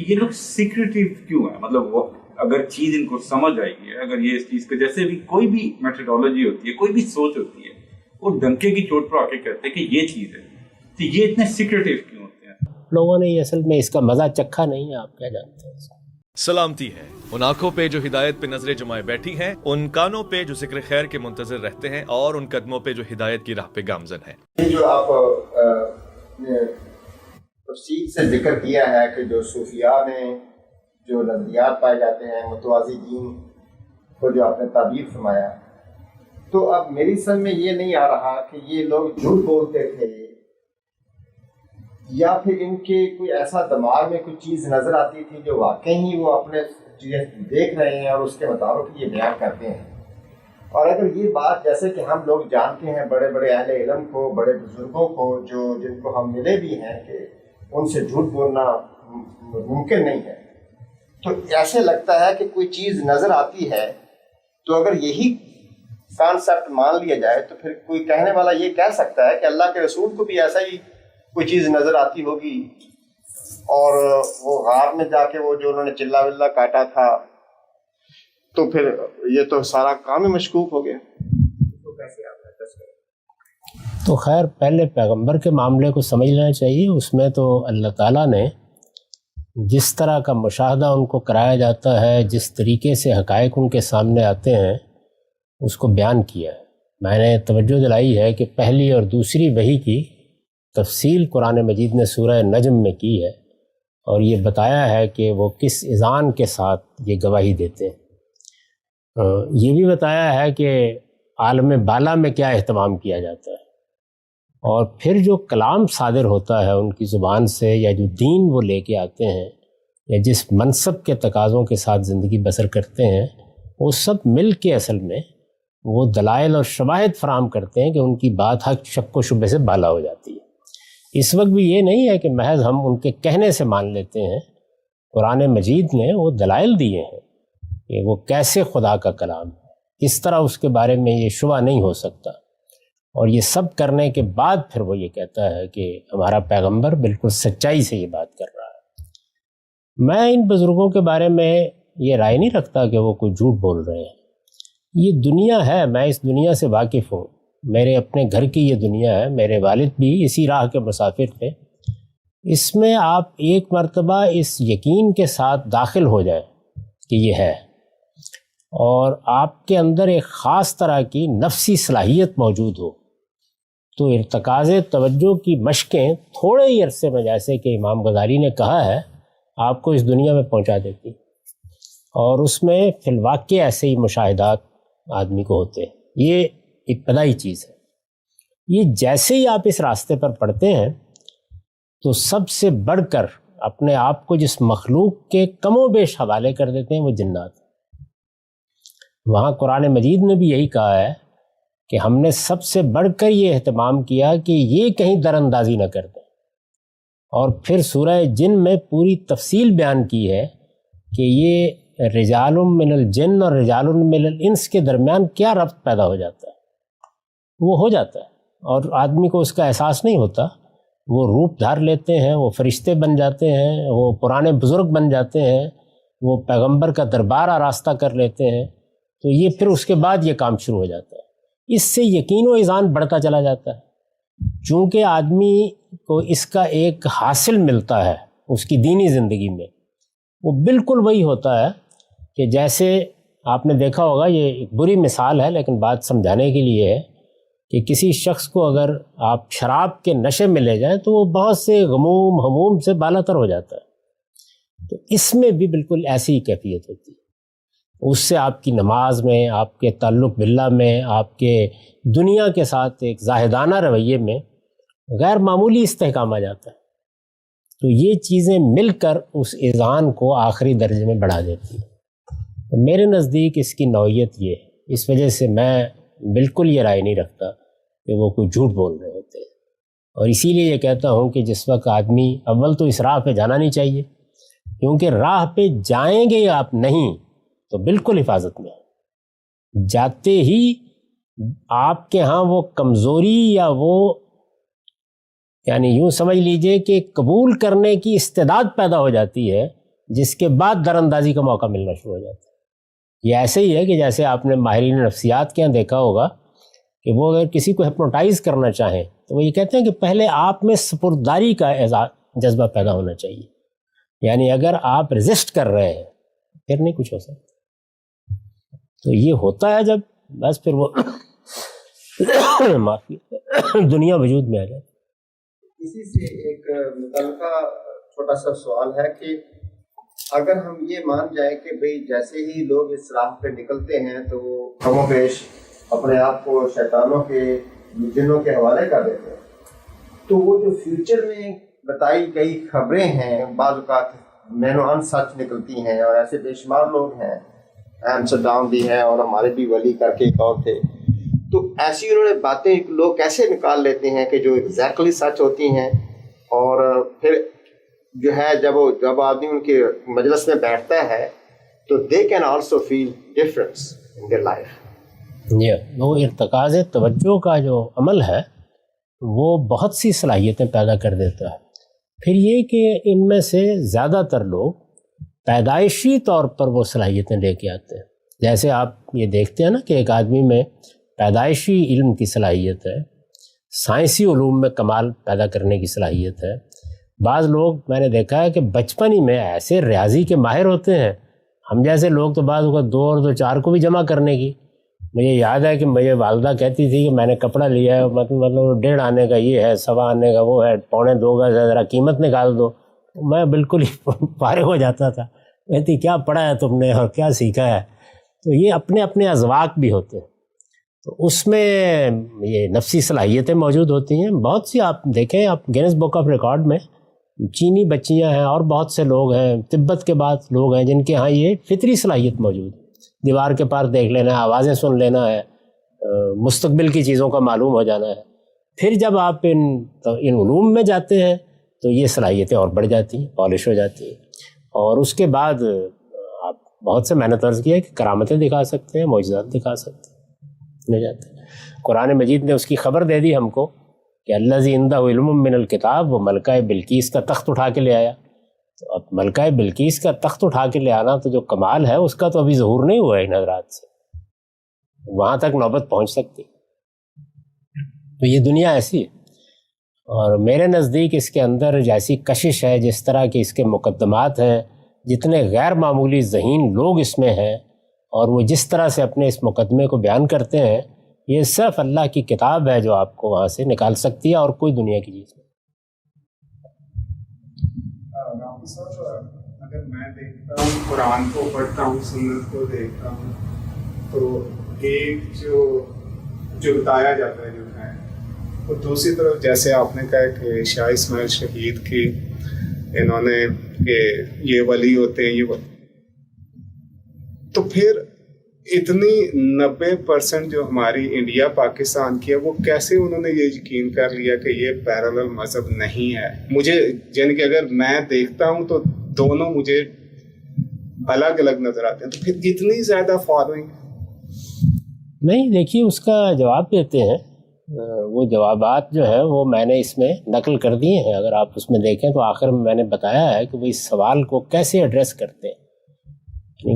یہ لوگ سیکریٹیو کیوں ہیں؟ مطلب وہ اگر چیز ان کو سمجھ آئی ہے، اگر یہ اس چیز کو جیسے بھی کوئی بھی میتھڈالوجی ہوتی ہے، کوئی بھی سوچ ہوتی ہے، وہ ڈنکے کی چوٹ پر آ کے کہتے ہیں کہ یہ چیز ہے، تو یہ اتنے سیکریٹیو کیوں ہوتے ہیں؟ لوگوں نے یہ اصل میں اس کا مزہ چکھا نہیں ہے، آپ کیا جانتے ہیں؟ سلامتی ہے ان آنکھوں پہ جو ہدایت پہ نظریں جمائے بیٹھی ہیں، ان کانوں پہ جو ذکر خیر کے منتظر رہتے ہیں، اور ان قدموں پہ جو ہدایت کی راہ پہ گامزن ہیں۔ یہ جو آپ تفصیل سے ذکر کیا ہے کہ جو صوفیاء میں جو نظریات پائے جاتے ہیں، متوازی دین کو جو آپ نے تعبیر فرمایا، تو اب میری سمجھ میں یہ نہیں آ رہا کہ یہ لوگ جھوٹ بولتے تھے یا پھر ان کے کوئی ایسا دماغ میں کوئی چیز نظر آتی تھی جو واقعی ہی وہ اپنے چیزیں دیکھ رہے ہیں اور اس کے مطابق یہ بیان کرتے ہیں۔ اور اگر یہ بات جیسے کہ ہم لوگ جانتے ہیں بڑے بڑے اہل علم کو، بڑے بزرگوں کو جو جن کو ہم ملے بھی ہیں کہ ان سے جھوٹ بولنا ممکن نہیں ہے، تو ایسے لگتا ہے کہ کوئی چیز نظر آتی ہے تو اگر یہی کانسیپٹ مان لیا جائے تو پھر کوئی کہنے والا یہ کہہ سکتا ہے کہ اللہ کے رسول کو بھی ایسا ہی کوئی چیز نظر آتی ہوگی، اور وہ غار میں جا کے وہ جو انہوں نے چلا ولہ کاٹا تھا، تو پھر یہ تو سارا کام ہی مشکوک ہو گیا۔ تو خیر پہلے پیغمبر کے معاملے کو سمجھ لینا چاہیے۔ اس میں تو اللہ تعالیٰ نے جس طرح کا مشاہدہ ان کو کرایا جاتا ہے، جس طریقے سے حقائق ان کے سامنے آتے ہیں، اس کو بیان کیا ہے۔ میں نے توجہ دلائی ہے کہ پہلی اور دوسری وحی کی تفصیل قرآن مجید نے سورہ نجم میں کی ہے، اور یہ بتایا ہے کہ وہ کس اذعان کے ساتھ یہ گواہی دیتے ہیں۔ یہ بھی بتایا ہے کہ عالم بالا میں کیا اہتمام کیا جاتا ہے، اور پھر جو کلام صادر ہوتا ہے ان کی زبان سے، یا جو دین وہ لے کے آتے ہیں، یا جس منصب کے تقاضوں کے ساتھ زندگی بسر کرتے ہیں، وہ سب مل کے اصل میں وہ دلائل اور شواہد فراہم کرتے ہیں کہ ان کی بات حق شک و شبہ سے بالا ہو جاتی ہے۔ اس وقت بھی یہ نہیں ہے کہ محض ہم ان کے کہنے سے مان لیتے ہیں، قرآن مجید نے وہ دلائل دیے ہیں کہ وہ کیسے خدا کا کلام ہے، اس طرح اس کے بارے میں یہ شبہ نہیں ہو سکتا۔ اور یہ سب کرنے کے بعد پھر وہ یہ کہتا ہے کہ ہمارا پیغمبر بالکل سچائی سے یہ بات کر رہا ہے۔ میں ان بزرگوں کے بارے میں یہ رائے نہیں رکھتا کہ وہ کوئی جھوٹ بول رہے ہیں۔ یہ دنیا ہے، میں اس دنیا سے واقف ہوں، میرے اپنے گھر کی یہ دنیا ہے، میرے والد بھی اسی راہ کے مسافر تھے۔ اس میں آپ ایک مرتبہ اس یقین کے ساتھ داخل ہو جائیں کہ یہ ہے، اور آپ کے اندر ایک خاص طرح کی نفسی صلاحیت موجود ہو، تو ارتکاز توجہ کی مشقیں تھوڑے ہی عرصے میں، جیسے کہ امام غزالی نے کہا ہے، آپ کو اس دنیا میں پہنچا دیتی، اور اس میں فی الواقع ایسے ہی مشاہدات آدمی کو ہوتے ہیں۔ یہ ابتدائی چیز ہے۔ یہ جیسے ہی آپ اس راستے پر پڑتے ہیں تو سب سے بڑھ کر اپنے آپ کو جس مخلوق کے کم و بیش حوالے کر دیتے ہیں وہ جنات ہیں۔ وہاں قرآن مجید نے بھی یہی کہا ہے کہ ہم نے سب سے بڑھ کر یہ اہتمام کیا کہ یہ کہیں در اندازی نہ کر دیں، اور پھر سورہ جن میں پوری تفصیل بیان کی ہے کہ یہ رجال من الجن اور رجال من الانس کے درمیان کیا ربط پیدا ہو جاتا ہے۔ وہ ہو جاتا ہے، اور آدمی کو اس کا احساس نہیں ہوتا۔ وہ روپ دھار لیتے ہیں، وہ فرشتے بن جاتے ہیں، وہ پرانے بزرگ بن جاتے ہیں، وہ پیغمبر کا دربار آراستہ کر لیتے ہیں، تو یہ پھر اس کے بعد یہ کام شروع ہو جاتا ہے۔ اس سے یقین و ایذان بڑھتا چلا جاتا ہے، چونکہ آدمی کو اس کا ایک حاصل ملتا ہے اس کی دینی زندگی میں۔ وہ بالکل وہی ہوتا ہے کہ جیسے آپ نے دیکھا ہوگا، یہ ایک بری مثال ہے لیکن بات سمجھانے کے لیے ہے، کہ کسی شخص کو اگر آپ شراب کے نشے میں لے جائیں تو وہ بہت سے غموم ہموم سے بالا تر ہو جاتا ہے۔ تو اس میں بھی بالکل ایسی ہی کیفیت ہوتی ہے۔ اس سے آپ کی نماز میں، آپ کے تعلق باللہ میں، آپ کے دنیا کے ساتھ ایک زاہدانہ رویے میں غیر معمولی استحکام آ جاتا ہے۔ تو یہ چیزیں مل کر اس اذعان کو آخری درجے میں بڑھا دیتی ہیں۔ تو میرے نزدیک اس کی نوعیت یہ ہے۔ اس وجہ سے میں بالکل یہ رائے نہیں رکھتا کہ وہ کوئی جھوٹ بول رہے ہوتے ہیں، اور اسی لیے یہ کہتا ہوں کہ جس وقت آدمی اول تو اس راہ پہ جانا نہیں چاہیے، کیونکہ راہ پہ جائیں گے آپ نہیں تو بالکل حفاظت میں ہے۔ جاتے ہی آپ کے ہاں وہ کمزوری یا وہ یعنی یوں سمجھ لیجئے کہ قبول کرنے کی استعداد پیدا ہو جاتی ہے جس کے بعد در اندازی کا موقع ملنا شروع ہو جاتا ہے۔ یہ ایسے ہی ہے کہ جیسے آپ نے ماہرین نفسیات کے یہاں دیکھا ہوگا کہ وہ اگر کسی کو ہپنوٹائز کرنا چاہیں تو وہ یہ کہتے ہیں کہ پہلے آپ میں سپرداری کا جذبہ پیدا ہونا چاہیے، یعنی اگر آپ ریزسٹ کر رہے ہیں پھر نہیں کچھ ہو سکتا۔ تو یہ ہوتا ہے جب بس پھر وہ معافی دنیا وجود میں آ جائے۔ اسی سے ایک متعلقہ چھوٹا سا سوال ہے کہ اگر ہم یہ مان جائیں کہ بھئی جیسے ہی لوگ اس راہ پہ نکلتے ہیں تو وہ کم و بیش اپنے آپ کو شیطانوں کے جنوں کے حوالے کر دیتے ہیں، تو وہ جو فیوچر میں بتائی گئی خبریں ہیں بعض اوقات مینو ان سچ نکلتی ہیں، اور ایسے بے شمار لوگ ہیں، ایمسٹرڈام بھی ہیں اور ہمارے بھی ولی کر کے ایک اور تھے، تو ایسی انہوں نے باتیں لوگ کیسے نکال لیتے ہیں کہ جو ایگزیکٹلی سچ ہوتی ہیں، اور پھر جو ہے جب آدمی ان کے مجلس میں بیٹھتا ہے تو they can also feel difference in their life. وہ ارتکاز توجہ کا جو عمل ہے وہ بہت سی صلاحیتیں پیدا کر دیتا ہے۔ پھر یہ کہ ان میں سے زیادہ تر لوگ پیدائشی طور پر وہ صلاحیتیں لے کے آتے ہیں۔ جیسے آپ یہ دیکھتے ہیں نا کہ ایک آدمی میں پیدائشی علم کی صلاحیت ہے، سائنسی علوم میں کمال پیدا کرنے کی صلاحیت ہے۔ بعض لوگ میں نے دیکھا ہے کہ بچپن ہی میں ایسے ریاضی کے ماہر ہوتے ہیں، ہم جیسے لوگ تو بعض اوقات 2 اور 2 4 کو بھی جمع کرنے کی۔ مجھے یاد ہے کہ مجھے والدہ کہتی تھی کہ میں نے کپڑا لیا ہے، مطلب 1.5 آنے کا یہ ہے، 1.25 آنے کا وہ ہے، 2.25 کا ذرا قیمت نکال دو۔ میں بالکل ہی فارغ ہو جاتا تھا، کہتی کیا پڑھا ہے تم نے اور کیا سیکھا ہے۔ تو یہ اپنے اپنے اذواق بھی ہوتے ہیں، تو اس میں یہ نفسی صلاحیتیں موجود ہوتی ہیں۔ بہت سی آپ دیکھیں، آپ گینس بک آف ریکارڈ میں چینی بچیاں ہیں اور بہت سے لوگ ہیں، تبت کے بعد لوگ ہیں جن کے ہاں یہ فطری صلاحیت موجود ہے۔ دیوار کے پار دیکھ لینا ہے، آوازیں سن لینا ہے، مستقبل کی چیزوں کا معلوم ہو جانا ہے۔ پھر جب آپ ان علوم میں جاتے ہیں تو یہ صلاحیتیں اور بڑھ جاتی ہیں، پالش ہو جاتی ہیں، اور اس کے بعد آپ بہت سے، میں نے طرز کیا ہے کہ کرامتیں دکھا سکتے ہیں، معجزات دکھا سکتے ہیں، لے جاتے ہیں۔ قرآن مجید نے اس کی خبر دے دی ہم کو کہ الذی عندہ علم من الکتاب، وہ ملکہ بلقیس کا تخت اٹھا کے لے آیا۔ تو اب ملکہ بلقیس کا تخت اٹھا کے لے آنا تو جو کمال ہے اس کا تو ابھی ظہور نہیں ہوا ہے ان حضرات سے، وہاں تک نوبت پہنچ سکتی۔ تو یہ دنیا ایسی ہے، اور میرے نزدیک اس کے اندر جیسی کشش ہے، جس طرح کے اس کے مقدمات ہیں، جتنے غیر معمولی ذہین لوگ اس میں ہیں، اور وہ جس طرح سے اپنے اس مقدمے کو بیان کرتے ہیں، یہ صرف اللہ کی کتاب ہے جو آپ کو وہاں سے نکال سکتی ہے، اور کوئی دنیا کی چیز نہیں۔ رام صاحب، اگر میں دیکھتا ہوں، قرآن کو پڑھتا ہوں، سنت کو دیکھتا ہوں، تو ایک جو بتایا جاتا ہے جو ہے، اور دوسری طرف جیسے آپ نے کہا کہ شاہ اسماعیل شہید کی انہوں نے کہ یہ ولی ہوتے ہیں، یہ تو پھر اتنی 90% جو ہماری انڈیا پاکستان کی ہے، وہ کیسے انہوں نے یہ یقین کر لیا کہ یہ پیرالل مذہب نہیں ہے؟ مجھے یعنی کہ اگر میں دیکھتا ہوں تو دونوں مجھے الگ الگ نظر آتے ہیں، تو پھر اتنی زیادہ فالوئنگ نہیں۔ دیکھیے اس کا جواب دیتے ہیں، وہ جوابات جو ہے وہ میں نے اس میں نقل کر دیے ہیں، اگر آپ اس میں دیکھیں تو آخر میں نے بتایا ہے کہ وہ اس سوال کو کیسے ایڈریس کرتے ہیں۔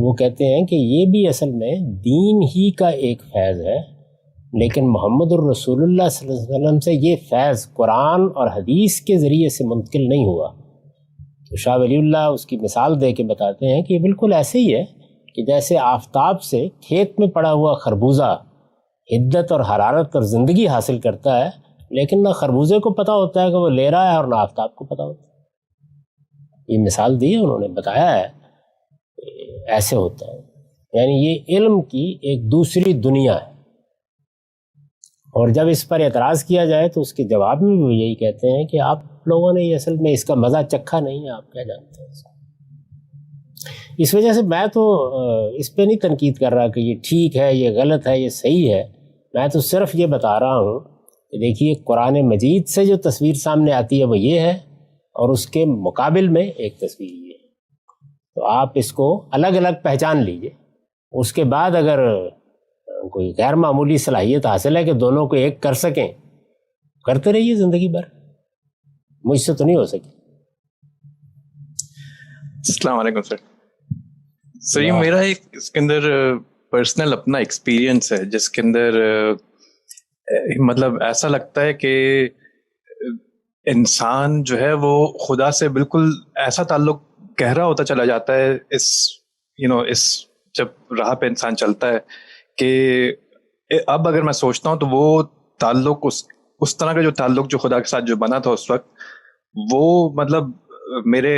وہ کہتے ہیں کہ یہ بھی اصل میں دین ہی کا ایک فیض ہے، لیکن محمد الرسول اللہ صلی اللہ علیہ وسلم سے یہ فیض قرآن اور حدیث کے ذریعے سے منتقل نہیں ہوا۔ تو شاہ ولی اللہ اس کی مثال دے کے بتاتے ہیں کہ یہ بالکل ایسے ہی ہے کہ جیسے آفتاب سے کھیت میں پڑا ہوا خربوزہ حدت اور حرارت اور زندگی حاصل کرتا ہے، لیکن نہ خربوزے کو پتہ ہوتا ہے کہ وہ لے رہا ہے اور نہ آفتاب کو پتہ ہوتا ہے۔ یہ مثال دی ہے انہوں نے، بتایا ہے ایسے ہوتا ہے، یعنی یہ علم کی ایک دوسری دنیا ہے۔ اور جب اس پر اعتراض کیا جائے تو اس کے جواب میں بھی وہ یہی کہتے ہیں کہ آپ لوگوں نے یہ اصل میں اس کا مزہ چکھا نہیں ہے، آپ کیا جانتے ہیں اس وجہ سے میں تو اس پہ نہیں تنقید کر رہا کہ یہ ٹھیک ہے، یہ غلط ہے، یہ صحیح ہے۔ میں تو صرف یہ بتا رہا ہوں کہ دیکھیے قرآن مجید سے جو تصویر سامنے آتی ہے وہ یہ ہے، اور اس کے مقابل میں ایک تصویر یہ ہے۔ تو آپ اس کو الگ الگ پہچان لیجئے، اس کے بعد اگر کوئی غیر معمولی صلاحیت حاصل ہے کہ دونوں کو ایک کر سکیں، کرتے رہیے زندگی بھر، مجھ سے تو نہیں ہو سکی۔ السلام علیکم سر یہ میرا ایک اس کے اندر پرسنل اپنا ایکسپیرینس ہے جس کے اندر مطلب ایسا لگتا ہے کہ انسان جو ہے وہ خدا سے بالکل ایسا تعلق گہرا ہوتا چلا جاتا ہے اس جب راہ پہ انسان چلتا ہے کہ اب اگر میں سوچتا ہوں تو وہ تعلق اس طرح کا جو تعلق جو خدا کے ساتھ جو بنا تھا اس وقت وہ مطلب میرے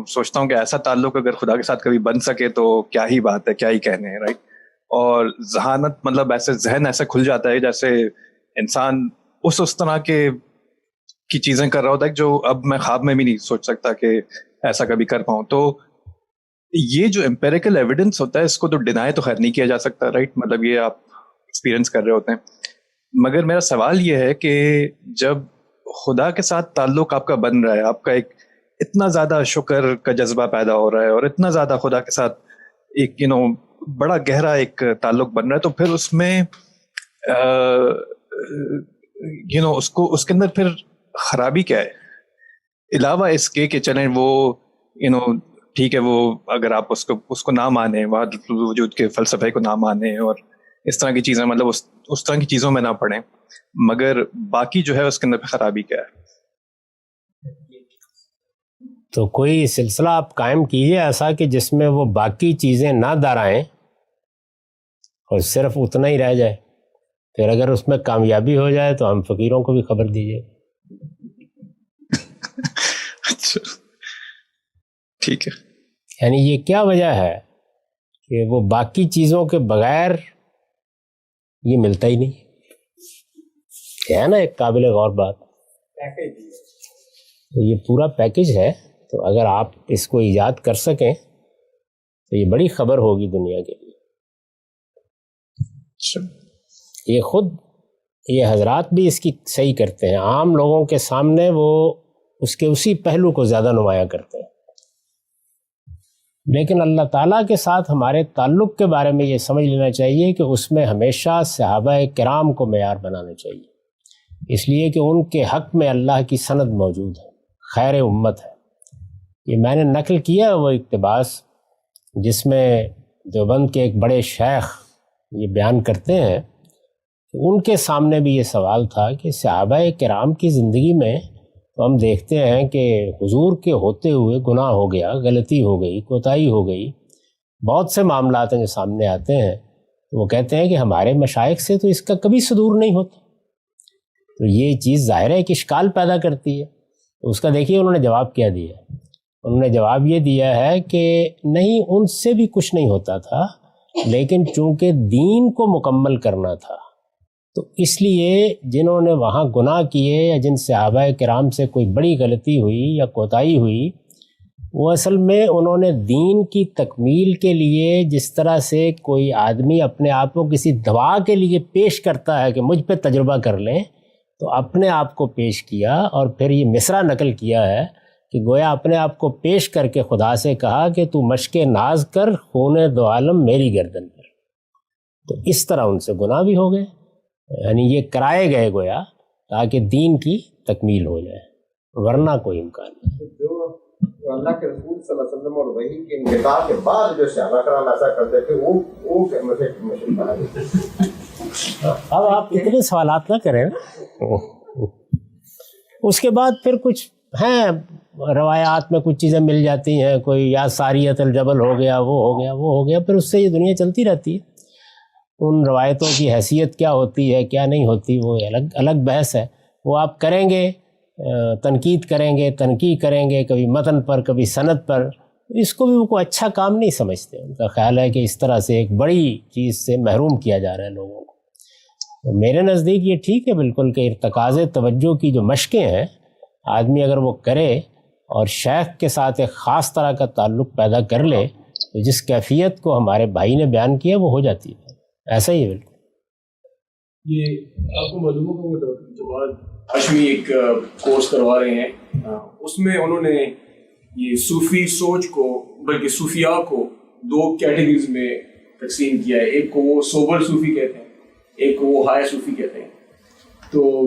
سوچتا ہوں کہ ایسا تعلق اگر خدا کے ساتھ کبھی بن سکے تو کیا ہی بات ہے, کیا ہی کہنے ہیں, رائٹ. اور ذہانت مطلب ایسے ذہن ایسے کھل جاتا ہے جیسے انسان اس طرح کی چیزیں کر رہا ہوتا ہے جو اب میں خواب میں بھی نہیں سوچ سکتا کہ ایسا کبھی کر پاؤں. تو یہ جو امپیریکل ایویڈنس ہوتا ہے اس کو تو ڈینائی تو خیر نہیں کیا جا سکتا, رائٹ. مطلب یہ آپ ایکسپیرینس کر رہے ہوتے ہیں. مگر میرا سوال یہ ہے کہ جب خدا کے ساتھ تعلق آپ کا بن رہا ہے, آپ کا ایک اتنا زیادہ شکر کا جذبہ پیدا ہو رہا ہے اور اتنا زیادہ خدا کے ساتھ ایک بڑا گہرا ایک تعلق بن رہا ہے, تو پھر اس میں اس کے اندر پھر خرابی کیا ہے علاوہ اس کے کہ چلیں وہ ٹھیک ہے, وہ اگر آپ اس کو نہ مانیں, وحدت الوجود کے فلسفے کو نہ مانیں اور اس طرح کی چیزیں مطلب اس طرح کی چیزوں میں نہ پڑیں, مگر باقی جو ہے اس کے اندر خرابی کیا ہے؟ تو کوئی سلسلہ آپ قائم کیجئے ایسا کہ جس میں وہ باقی چیزیں نہ دہرائیں اور صرف اتنا ہی رہ جائے. پھر اگر اس میں کامیابی ہو جائے تو ہم فقیروں کو بھی خبر دیجیے. اچھا ٹھیک ہے. یعنی یہ کیا وجہ ہے کہ وہ باقی چیزوں کے بغیر یہ ملتا ہی نہیں ہے نا. ایک قابل غور بات, تو یہ پورا پیکج ہے. تو اگر آپ اس کو ایجاد کر سکیں تو یہ بڑی خبر ہوگی دنیا کے لیے. یہ خود یہ حضرات بھی اس کی صحیح کرتے ہیں, عام لوگوں کے سامنے وہ اس کے اسی پہلو کو زیادہ نمایاں کرتے ہیں. لیکن اللہ تعالیٰ کے ساتھ ہمارے تعلق کے بارے میں یہ سمجھ لینا چاہیے کہ اس میں ہمیشہ صحابہ کرام کو معیار بنانا چاہیے, اس لیے کہ ان کے حق میں اللہ کی سند موجود ہے, خیر امت ہے. یہ میں نے نقل کیا وہ اقتباس جس میں دیوبند کے ایک بڑے شیخ یہ بیان کرتے ہیں کہ ان کے سامنے بھی یہ سوال تھا کہ صحابہ کرام کی زندگی میں تو ہم دیکھتے ہیں کہ حضور کے ہوتے ہوئے گناہ ہو گیا, غلطی ہو گئی, کوتاہی ہو گئی, بہت سے معاملات ہیں جو سامنے آتے ہیں. تو وہ کہتے ہیں کہ ہمارے مشائخ سے تو اس کا کبھی صدور نہیں ہوتا. تو یہ چیز ظاہر ہے کہ اشکال پیدا کرتی ہے. تو اس کا دیکھیے انہوں نے جواب کیا دیا. انہوں نے جواب یہ دیا ہے کہ نہیں, ان سے بھی کچھ نہیں ہوتا تھا, لیکن چونکہ دین کو مکمل کرنا تھا تو اس لیے جنہوں نے وہاں گناہ کیے یا جن صحابہ کرام سے کوئی بڑی غلطی ہوئی یا کوتاہی ہوئی, وہ اصل میں انہوں نے دین کی تکمیل کے لیے جس طرح سے کوئی آدمی اپنے آپ کو کسی دوا کے لیے پیش کرتا ہے کہ مجھ پہ تجربہ کر لیں, تو اپنے آپ کو پیش کیا اور پھر یہ مصرع نقل کیا ہے کہ گویا اپنے آپ کو پیش کر کے خدا سے کہا کہ تو مشق ناز کر خون دو عالم میری گردن پر. تو اس طرح ان سے گناہ بھی ہو گئے, یعنی یہ کرائے گئے گویا تاکہ دین کی تکمیل ہو جائے, ورنہ کوئی امکان نہیں. جو اللہ کے رسول صلی اللہ علیہ وسلم اور وحی کے انقطاع کے بعد جو صحابہ کرام ایسا کرتے تھے وہ اب آپ اتنے سوالات نہ کریں. اس کے بعد پھر کچھ ہیں روایات میں کچھ چیزیں مل جاتی ہیں, کوئی یا ساریت الجبل ہو گیا, وہ ہو گیا, وہ ہو گیا, پھر اس سے یہ دنیا چلتی رہتی ہے. ان روایتوں کی حیثیت کیا ہوتی ہے کیا نہیں ہوتی وہ الگ بحث ہے. وہ آپ کریں گے, تنقید کریں گے, تنقید کریں گے, کبھی متن پر کبھی سند پر, اس کو بھی وہ کوئی اچھا کام نہیں سمجھتے. ان کا خیال ہے کہ اس طرح سے ایک بڑی چیز سے محروم کیا جا رہا ہے لوگوں کو. میرے نزدیک یہ ٹھیک ہے بالکل کہ ارتکاز توجہ کی جو مشقیں ہیں آدمی اگر وہ کرے اور شیخ کے ساتھ ایک خاص طرح کا تعلق پیدا کر لے تو جس کیفیت کو ہمارے بھائی نے بیان کیا وہ ہو جاتی ہے. ایسا ہی ہے بالکل. یہ آپ کو معلوم ہوگا وہ ڈاکٹر جواد ہاشمی ایک کورس کروا رہے ہیں, اس میں انہوں نے یہ صوفی سوچ کو بلکہ صوفیاء کو دو کیٹیگریز میں تقسیم کیا ہے. ایک کو وہ سوبر صوفی کہتے ہیں, ایک کو وہ ہائے صوفی کہتے ہیں. تو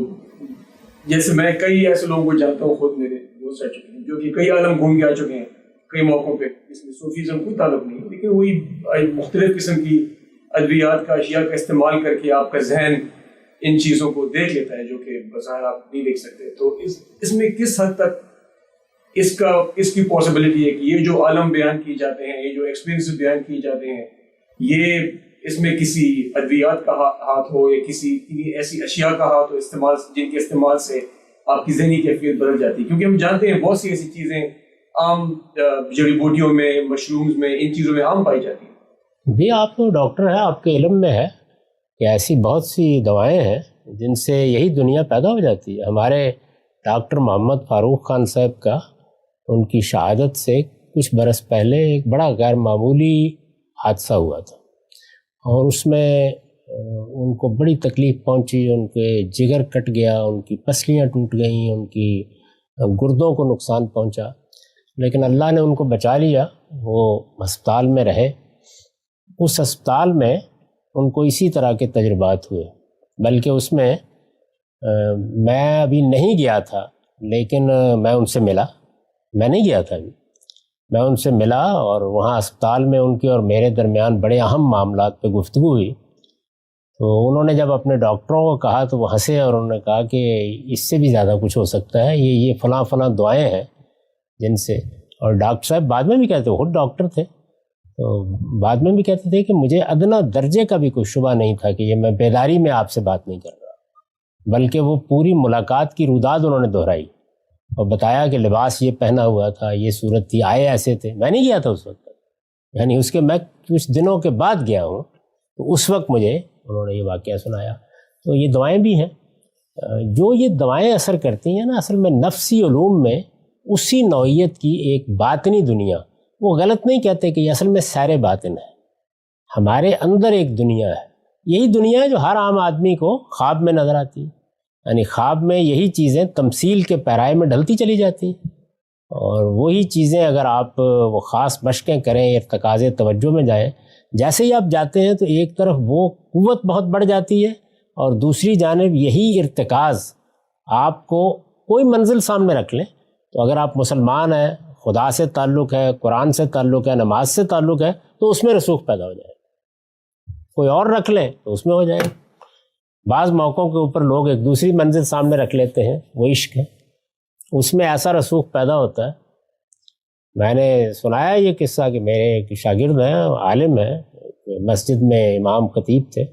جیسے میں کئی ایسے لوگوں کو جانتا ہوں, خود میرے دوست رہ چکے ہیں جو کہ کئی عالم گھوم کے آ چکے ہیں, کئی موقعوں پہ اس میں صوفیزم کوئی تعلق نہیں ہے، لیکن وہی مختلف قسم کی ادویات کا اشیاء کا استعمال کر کے آپ کا ذہن ان چیزوں کو دیکھ لیتا ہے جو کہ بظاہر آپ نہیں دیکھ سکتے. تو اس میں کس حد تک اس کی پاسبلٹی ہے کہ یہ جو عالم بیان کیے جاتے ہیں، یہ جو ایکسپیرینس بیان کیے جاتے ہیں، یہ اس میں کسی ادویات کا ہاتھ ہو یا کسی ایسی اشیاء کا ہاتھ ہو استعمال، جن کے استعمال سے آپ کی ذہنی کیفیت بدل جاتی ہے. کیونکہ ہم جانتے ہیں بہت سی ایسی چیزیں عام جڑی بوٹیوں میں، مشرومز میں، ان چیزوں میں عام پائی جاتی ہیں. بھی آپ تو ڈاکٹر ہیں، آپ کے علم میں ہے کہ ایسی بہت سی دوائیں ہیں جن سے یہی دنیا پیدا ہو جاتی ہے. ہمارے ڈاکٹر محمد فاروق خان صاحب کا ان کی شہادت سے کچھ برس پہلے ایک بڑا غیر معمولی حادثہ ہوا تھا، اور اس میں ان کو بڑی تکلیف پہنچی. ان کے جگر کٹ گیا، ان کی پسلیاں ٹوٹ گئیں، ان کی گردوں کو نقصان پہنچا، لیکن اللہ نے ان کو بچا لیا. وہ ہسپتال میں رہے. اس ہسپتال میں ان کو اسی طرح کے تجربات ہوئے، بلکہ اس میں میں ابھی نہیں گیا تھا، لیکن میں ان سے ملا. میں نہیں گیا تھا ابھی، میں ان سے ملا، اور وہاں اسپتال میں ان کے اور میرے درمیان بڑے اہم معاملات پہ گفتگو ہوئی. تو انہوں نے جب اپنے ڈاکٹروں کو کہا تو وہ ہنسے، اور انہوں نے کہا کہ اس سے بھی زیادہ کچھ ہو سکتا ہے، یہ فلاں فلاں دعائیں ہیں جن سے. اور ڈاکٹر صاحب بعد میں بھی کہتے، وہ خود ڈاکٹر تھے، تو بعد میں بھی کہتے تھے کہ مجھے ادنا درجے کا بھی کوئی شبہ نہیں تھا کہ یہ میں بیداری میں آپ سے بات نہیں کر رہا، بلکہ وہ پوری ملاقات کی روداد انہوں نے دہرائی اور بتایا کہ لباس یہ پہنا ہوا تھا، یہ صورت تھی، آئے ایسے تھے. میں نہیں گیا تھا اس وقت، یعنی اس کے میں کچھ دنوں کے بعد گیا ہوں، تو اس وقت مجھے انہوں نے یہ واقعہ سنایا. تو یہ دوائیں بھی ہیں. جو یہ دوائیں اثر کرتی ہیں نا، اصل میں نفسی علوم میں اسی نوعیت کی ایک باطنی دنیا، وہ غلط نہیں کہتے کہ یہ اصل میں سیر باطن ہے. ہمارے اندر ایک دنیا ہے، یہی دنیا ہے جو ہر عام آدمی کو خواب میں نظر آتی ہے. یعنی خواب میں یہی چیزیں تمثیل کے پیرائے میں ڈھلتی چلی جاتی ہیں، اور وہی چیزیں اگر آپ وہ خاص مشقیں کریں، ارتکاز توجہ میں جائیں، جیسے ہی آپ جاتے ہیں تو ایک طرف وہ قوت بہت بڑھ جاتی ہے، اور دوسری جانب یہی ارتکاز آپ کو کوئی منزل سامنے رکھ لیں. تو اگر آپ مسلمان ہیں، خدا سے تعلق ہے، قرآن سے تعلق ہے، نماز سے تعلق ہے، تو اس میں رسوخ پیدا ہو جائے. کوئی اور رکھ لیں تو اس میں ہو جائے. بعض موقعوں کے اوپر لوگ ایک دوسری منزل سامنے رکھ لیتے ہیں، وہ عشق ہے، اس میں ایسا رسوخ پیدا ہوتا ہے. میں نے سنایا یہ قصہ کہ میرے ایک شاگرد ہیں، عالم ہیں، مسجد میں امام خطیب تھے،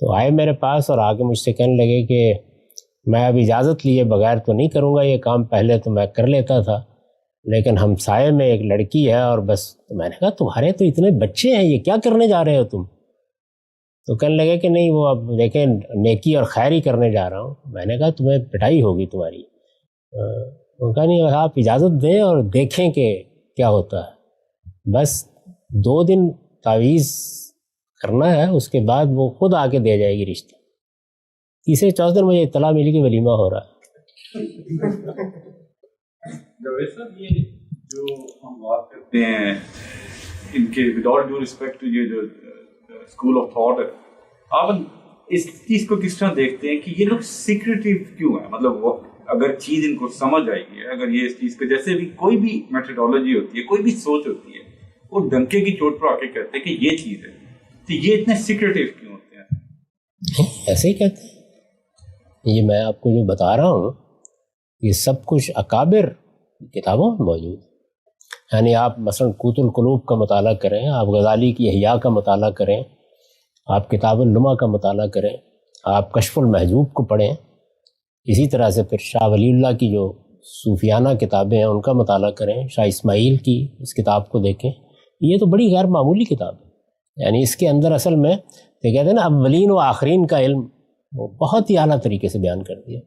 تو آئے میرے پاس اور آ کے مجھ سے کہنے لگے کہ میں اب اجازت لیے بغیر تو نہیں کروں گا یہ کام، پہلے تو میں کر لیتا تھا، لیکن ہمسائے میں ایک لڑکی ہے اور بس. تو میں نے کہا تمہارے تو اتنے بچے ہیں، یہ کیا کرنے جا رہے ہو تم؟ تو کہنے لگے کہ نہیں، وہ اب دیکھیں نیکی اور خیر ہی کرنے جا رہا ہوں. میں نے کہا تمہیں پٹائی ہوگی تمہاری. وہ کہا نہیں، آپ اجازت دیں اور دیکھیں کہ کیا ہوتا ہے. بس 2 دن تعویذ کرنا ہے، اس کے بعد وہ خود آ کے دے جائے گی رشتہ. تیسرے چوتھے دن مجھے اطلاع ملی کہ ولیمہ ہو رہا ہے. جاوید صاحب، یہ جو ہم بات کرتے ہیں ان کے وداؤٹ ڈیو ریسپیکٹ ٹو یہ جو اسکول آف تھاٹ ہے، آپ اس چیز کو کس طرح دیکھتے ہیں کہ یہ لوگ سیکریٹیو کیوں ہیں؟ مطلب وہ اگر چیز ان کو سمجھ آئی ہے، اگر یہ اس چیز کو جیسے بھی کوئی بھی میتھڈالوجی ہوتی ہے، کوئی بھی سوچ ہوتی ہے، وہ ڈنکے کی چوٹ پر آ کے کہتے ہیں کہ یہ چیز ہے، تو یہ اتنے سیکریٹیو کیوں ہوتے ہیں؟ ایسے ہی کہتے ہیں. یہ میں آپ کو جو بتا رہا ہوں یہ سب کچھ اکابر کتابوں میں موجود ہے. یعنی آپ مثلا قوت القلوب کا مطالعہ کریں، آپ غزالی کی احیاء کا مطالعہ کریں، آپ کتاب النما کا مطالعہ کریں، آپ کشف المحجوب کو پڑھیں، اسی طرح سے پھر شاہ ولی اللہ کی جو صوفیانہ کتابیں ہیں ان کا مطالعہ کریں، شاہ اسماعیل کی اس کتاب کو دیکھیں. یہ تو بڑی غیر معمولی کتاب ہے. یعنی اس کے اندر اصل میں یہ کہتے ہیں نا اولین و آخرین کا علم، وہ بہت ہی اعلیٰ طریقے سے بیان کر دیا.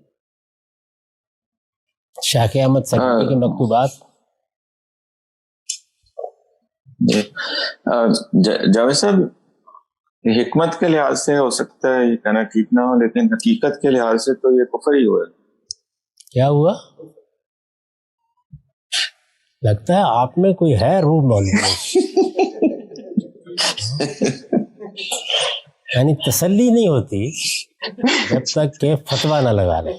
شیخ احمد سکتی کے مکتوبات. جاوید صاحب، حکمت کے لحاظ سے ہو سکتا ہے یہ کہنا ٹھیک نہ ہو، لیکن حقیقت کے لحاظ سے تو یہ کفر ہی ہوا ہے. کیا ہوا؟ لگتا ہے آپ میں کوئی ہے روح مولوی. یعنی تسلی نہیں ہوتی جب تک کہ فتویٰ نہ لگا لیں.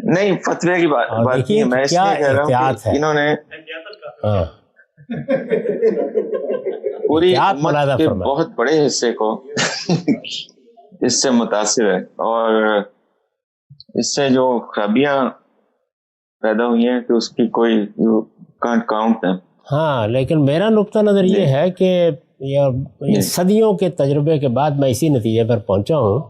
نہیں، فتوے کی بات نہیں ہے، میں اس لیے کہہ رہا ہوں کہ انہوں نے پوری کیا امت ملاحظہ کے فرمائیں؟ بہت بڑے حصے کو اس سے متاثر ہے، اور اس سے جو خرابیاں پیدا ہوئی ہیں کہ اس کی کوئی کانٹ کاؤنٹ ہے۔ ہاں، لیکن میرا نقطہ نظر یہ ہے کہ یہ صدیوں کے تجربے کے بعد میں اسی نتیجے پر پہنچا ہوں،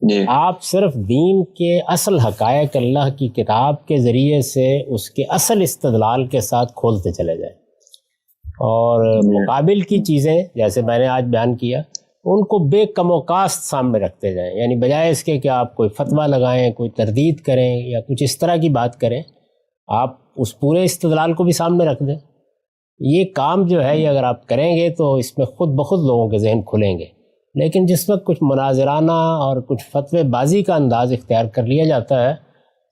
جی آپ صرف دین کے اصل حقائق اللہ کی کتاب کے ذریعے سے اس کے اصل استدلال کے ساتھ کھولتے چلے جائیں، اور مقابل کی چیزیں جیسے میں نے آج بیان کیا ان کو بے کم و کاست سامنے رکھتے جائیں، یعنی بجائے اس کے کہ آپ کوئی فتویٰ لگائیں، کوئی تردید کریں یا کچھ اس طرح کی بات کریں، آپ اس پورے استدلال کو بھی سامنے رکھ دیں۔ یہ کام جو ہے یہ اگر آپ کریں گے تو اس میں خود بخود لوگوں کے ذہن کھلیں گے، لیکن جس وقت کچھ مناظرانہ اور کچھ فتوے بازی کا انداز اختیار کر لیا جاتا ہے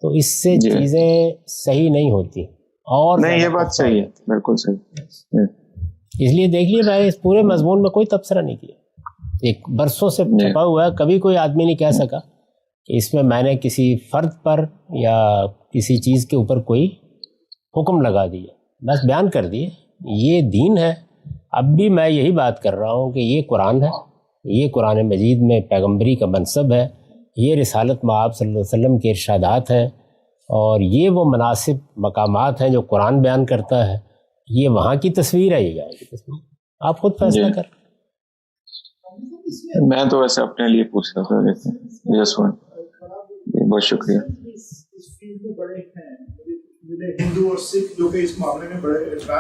تو اس سے چیزیں صحیح نہیں ہوتی، اور نہیں، یہ بات صحیح ہے، بالکل صحیح۔ اس لیے دیکھ لیے میں اس پورے مضمون میں کوئی تبصرہ نہیں کیا، ایک برسوں سے چھپا ہوا ہے، کبھی کوئی آدمی نہیں کہہ سکا کہ اس میں نے کسی فرد پر یا کسی چیز کے اوپر کوئی حکم لگا دیا، بس بیان کر دیے یہ دین ہے۔ اب بھی میں یہی بات کر رہا ہوں کہ یہ قرآن ہے، یہ قرآن مجید میں پیغمبری کا منصب ہے، یہ رسالت مآب صلی اللہ علیہ وسلم کے ارشادات ہیں، اور یہ وہ مناسب مقامات ہیں جو قرآن بیان کرتا ہے، یہ وہاں کی تصویر ہے، یہ یہاں کی تصویر، آپ خود فیصلہ کر۔ میں تو ویسے اپنے لیے پوچھ رہا تھا، یس ون، بہت شکریہ۔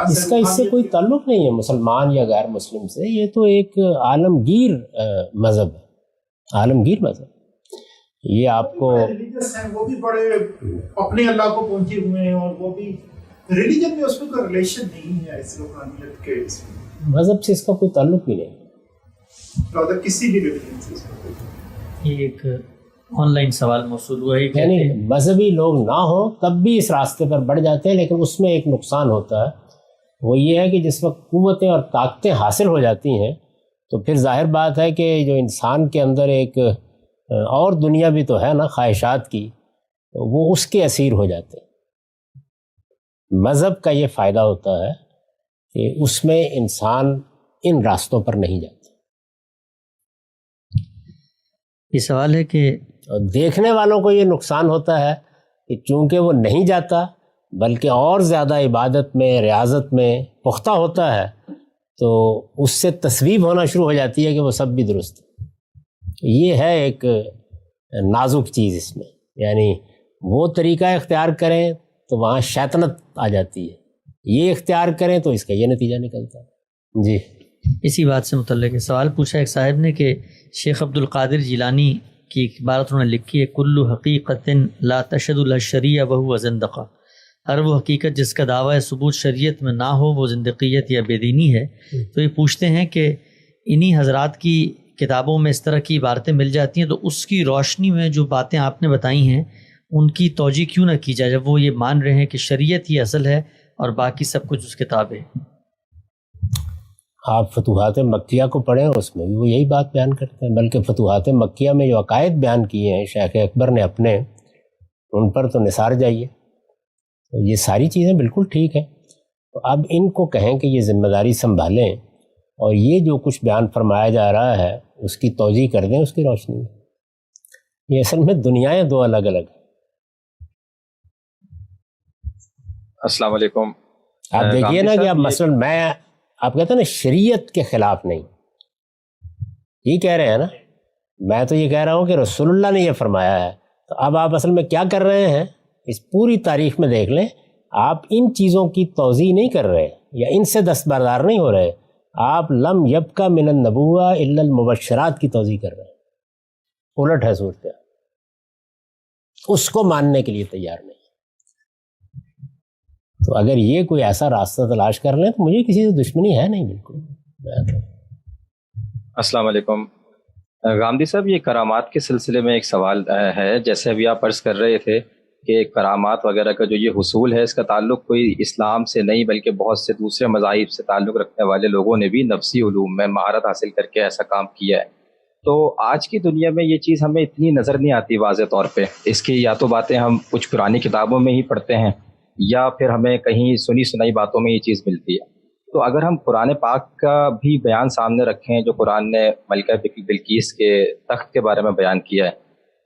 اس کا اس سے کوئی تعلق نہیں ہے مسلمان یا غیر مسلم سے، یہ تو ایک عالمگیر مذہب ہے، عالمگیر مذہب۔ یہ آپ کو وہ بھی بڑے اپنے اللہ کو پہنچے ہوئے ہیں، اور وہ بھی ریلیجن میں اس میں کوئی ریلیشن نہیں ہے اس روحانیت کے، اس مذہب سے اس کا کوئی تعلق بھی نہیں، کسی بھی ریلیجن سے۔ یہ ایک آن لائن سوال موصول ہوا ہے، یعنی مذہبی لوگ نہ ہوں تب بھی اس راستے پر بڑھ جاتے ہیں، لیکن اس میں ایک نقصان ہوتا ہے، وہ یہ ہے کہ جس وقت قوتیں اور طاقتیں حاصل ہو جاتی ہیں تو پھر ظاہر بات ہے کہ جو انسان کے اندر ایک اور دنیا بھی تو ہے نا خواہشات کی، وہ اس کے اسیر ہو جاتے ہیں۔ مذہب کا یہ فائدہ ہوتا ہے کہ اس میں انسان ان راستوں پر نہیں جاتا۔ یہ سوال ہے کہ دیکھنے والوں کو یہ نقصان ہوتا ہے کہ چونکہ وہ نہیں جاتا بلکہ اور زیادہ عبادت میں، ریاضت میں پختہ ہوتا ہے، تو اس سے تصویب ہونا شروع ہو جاتی ہے کہ وہ سب بھی درست ہے۔ یہ ہے ایک نازک چیز اس میں، یعنی وہ طریقہ اختیار کریں تو وہاں شیطنت آ جاتی ہے، یہ اختیار کریں تو اس کا یہ نتیجہ نکلتا ہے۔ جی، اسی بات سے متعلق سوال پوچھا ایک صاحب نے کہ شیخ عبد القادر جیلانی کی ایک عبارت انہوں نے لکھی ہے، کل حقیقت لا تشهد لها الشریعہ وهو زندقہ، ہر وہ حقیقت جس کا دعویٰ ثبوت شریعت میں نہ ہو وہ زندقیت یا بے دینی ہے۔ تو یہ پوچھتے ہیں کہ انہی حضرات کی کتابوں میں اس طرح کی عبارتیں مل جاتی ہیں، تو اس کی روشنی میں جو باتیں آپ نے بتائی ہیں ان کی توجیہ کیوں نہ کی جائے، جب وہ یہ مان رہے ہیں کہ شریعت ہی اصل ہے اور باقی سب کچھ اس کتاب ہے۔ آپ فتوحات مکیہ کو پڑھیں، اس میں بھی وہ یہی بات بیان کرتے ہیں، بلکہ فتوحات مکیہ میں جو عقائد بیان کیے ہیں شیخ اکبر نے اپنے، ان پر تو نثار جائیے، تو یہ ساری چیزیں بالکل ٹھیک ہیں۔ تو اب ان کو کہیں کہ یہ ذمہ داری سنبھالیں اور یہ جو کچھ بیان فرمایا جا رہا ہے اس کی توجیہ کر دیں اس کی روشنی میں۔ یہ اصل میں دنیایں دو الگ الگ ہیں۔ السلام علیکم۔ آپ دیکھیے نا کہ اب مثلا میں آپ کہتے ہیں نا شریعت کے خلاف نہیں، یہ کہہ رہے ہیں نا، میں تو یہ کہہ رہا ہوں کہ رسول اللہ نے یہ فرمایا ہے، تو اب آپ اصل میں کیا کر رہے ہیں، اس پوری تاریخ میں دیکھ لیں، آپ ان چیزوں کی توضیح نہیں کر رہے یا ان سے دستبردار نہیں ہو رہے، آپ لم یبقى من النبوہ الا المبشرات کی توضیح کر رہے ہیں۔ الٹ ہے صورتحال، اس کو ماننے کے لیے تیار نہیں۔ تو اگر یہ کوئی ایسا راستہ تلاش کر لیں تو مجھے کسی سے دشمنی ہے نہیں، بالکل۔ السلام علیکم غامدی صاحب، یہ کرامات کے سلسلے میں ایک سوال ہے، جیسے ابھی آپ عرض کر رہے تھے کہ کرامات وغیرہ کا جو یہ حصول ہے اس کا تعلق کوئی اسلام سے نہیں بلکہ بہت سے دوسرے مذاہب سے تعلق رکھنے والے لوگوں نے بھی نفسی علوم میں مہارت حاصل کر کے ایسا کام کیا ہے۔ تو آج کی دنیا میں یہ چیز ہمیں اتنی نظر نہیں آتی واضح طور پہ، اس کی یا تو باتیں ہم کچھ پرانی کتابوں میں ہی پڑھتے ہیں یا پھر ہمیں کہیں سنی سنائی باتوں میں یہ چیز ملتی ہے۔ تو اگر ہم قرآن پاک کا بھی بیان سامنے رکھیں جو قرآن نے ملکہ بلقیس کے تخت کے بارے میں بیان کیا ہے،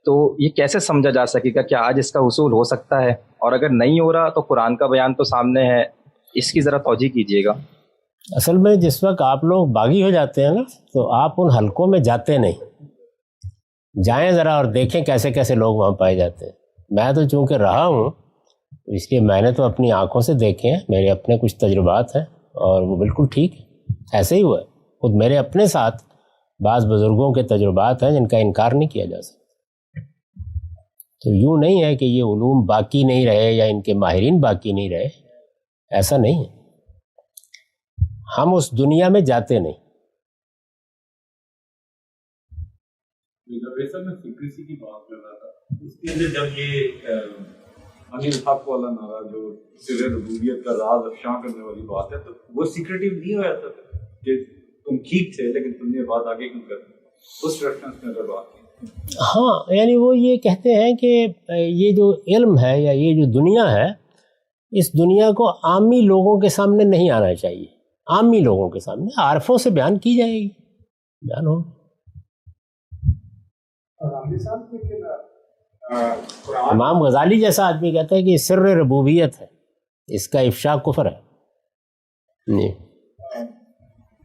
تو یہ کیسے سمجھا جا سکے گا کہ آج اس کا حصول ہو سکتا ہے؟ اور اگر نہیں ہو رہا تو قرآن کا بیان تو سامنے ہے، اس کی ذرا توجہ کیجیے گا۔ اصل میں جس وقت آپ لوگ باغی ہو جاتے ہیں نا، تو آپ ان حلقوں میں جاتے نہیں، جائیں ذرا اور دیکھیں کیسے کیسے لوگ وہاں پائے جاتے ہیں۔ میں تو چونکہ رہا ہوں اس لیے میں نے تو اپنی آنکھوں سے دیکھے ہیں، میرے اپنے کچھ تجربات ہیں اور وہ بالکل ٹھیک ہے، ایسے ہی ہوا ہے۔ خود میرے اپنے ساتھ بعض بزرگوں کے تجربات ہیں جن کا انکار نہیں کیا جا سکتا۔ تو یوں نہیں ہے کہ یہ علوم باقی نہیں رہے یا ان کے ماہرین باقی نہیں رہے، ایسا نہیں ہے۔ ہم اس دنیا میں جاتے نہیں۔ میں سیکریسی کی بات کر رہا تھا، اس کے اندر جب یہ الحق والا نعرہ جو سر ربوبیت کا راز افشاں کرنے والی بات ہے، تو وہ سیکریٹیو نہیں ہوا تھا کہ تم ٹھیک تھے لیکن تم نے بات آگے کیوں کر دی، اس ریفرنس میں اگر بات کی۔ ہاں، یعنی وہ یہ کہتے ہیں کہ یہ جو علم ہے یا یہ جو دنیا ہے، اس دنیا کو عامی لوگوں کے سامنے نہیں آنا چاہیے، عامی لوگوں کے سامنے عارفوں سے بیان کی جائے گی، بیان ہو۔ امام غزالی جیسا آدمی کہتا ہے کہ سر ربوبیت ہے، اس کا افشا کفر ہے۔ جی،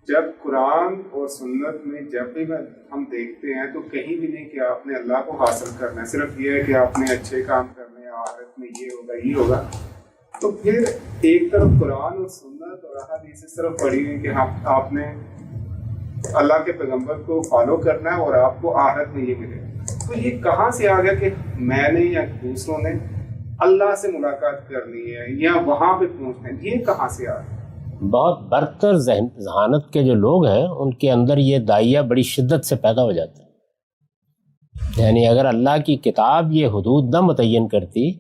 جب قرآن اور سنت میں جب بھی ہم دیکھتے ہیں تو کہیں بھی نہیں کہ آپ نے اللہ کو حاصل کرنا ہے، صرف یہ ہے کہ آپ نے اچھے کام کرنے ہیں، آخرت میں یہ ہوگا یہ ہوگا۔ تو پھر ایک طرف قرآن اور سنت اور احادیث اس طرف پڑھی ہوئی کہ آپ نے اللہ کے پیغمبر کو فالو کرنا ہے اور آپ کو آخرت میں یہ ملے، تو یہ کہاں سے آ گیا کہ میں نے یا دوسروں نے اللہ سے ملاقات کرنی ہے یا وہاں پہ پہنچنا ہے؟ یہ کہاں سے آ گیا؟ بہت برتر ذہانت کے جو لوگ ہیں ان کے اندر یہ داعیہ بڑی شدت سے پیدا ہو جاتا ہے۔ یعنی اگر اللہ کی کتاب یہ حدود نہ متعین کرتی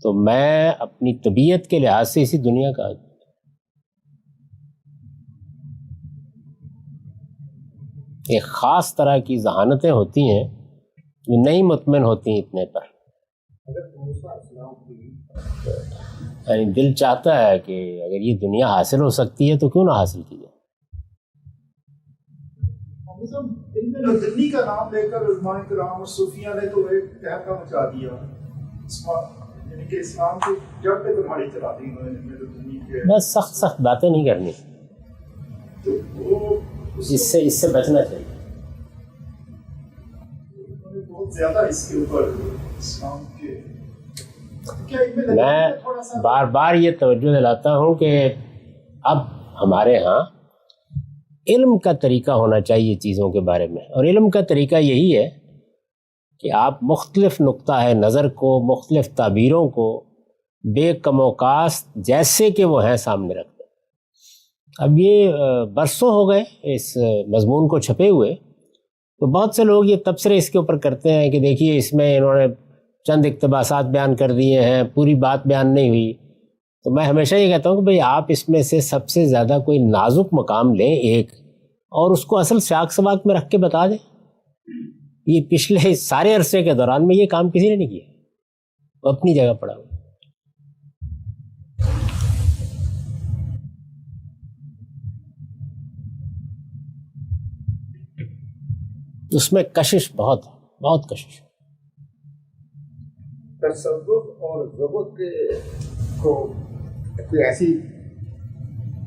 تو میں اپنی طبیعت کے لحاظ سے اسی دنیا کا آدمی۔ ایک خاص طرح کی ذہانتیں ہوتی ہیں جو نہیں مطمئن ہوتی اتنے پر، یعنی دل چاہتا ہے کہ اگر یہ دنیا حاصل ہو سکتی ہے تو کیوں نہ حاصل کی جائے۔ دلی کا نام لے کر علماء کرام اور صوفیہ نے تو ایک تہلکہ مچا دیا، یعنی کہ اسلام کو جڑ پہ تمہاری چلا دی انہوں نے۔ بس سخت سخت باتیں نہیں کرنی، اس سے بچنا چاہیے۔ بہت زیادہ اس کے اوپر اسلام کے میں بار بار یہ توجہ دلاتا ہوں کہ اب ہمارے ہاں علم کا طریقہ ہونا چاہیے چیزوں کے بارے میں، اور علم کا طریقہ یہی ہے کہ آپ مختلف نقطہ نظر کو، مختلف تعبیروں کو بے کم و کاست جیسے کہ وہ ہیں سامنے رکھتے ہیں۔ اب یہ برسوں ہو گئے اس مضمون کو چھپے ہوئے، تو بہت سے لوگ یہ تبصرے اس کے اوپر کرتے ہیں کہ دیکھیے اس میں انہوں نے چند اقتباسات بیان کر دیے ہیں، پوری بات بیان نہیں ہوئی۔ تو میں ہمیشہ یہ کہتا ہوں کہ بھئی آپ اس میں سے سب سے زیادہ کوئی نازک مقام لیں ایک، اور اس کو اصل سیاق سباق میں رکھ کے بتا دیں۔ یہ پچھلے سارے عرصے کے دوران میں یہ کام کسی نے نہیں کیا، وہ اپنی جگہ پڑا ہوا۔ اس میں کشش بہت کشش۔ تصوف اور زہد کو کوئی ایسی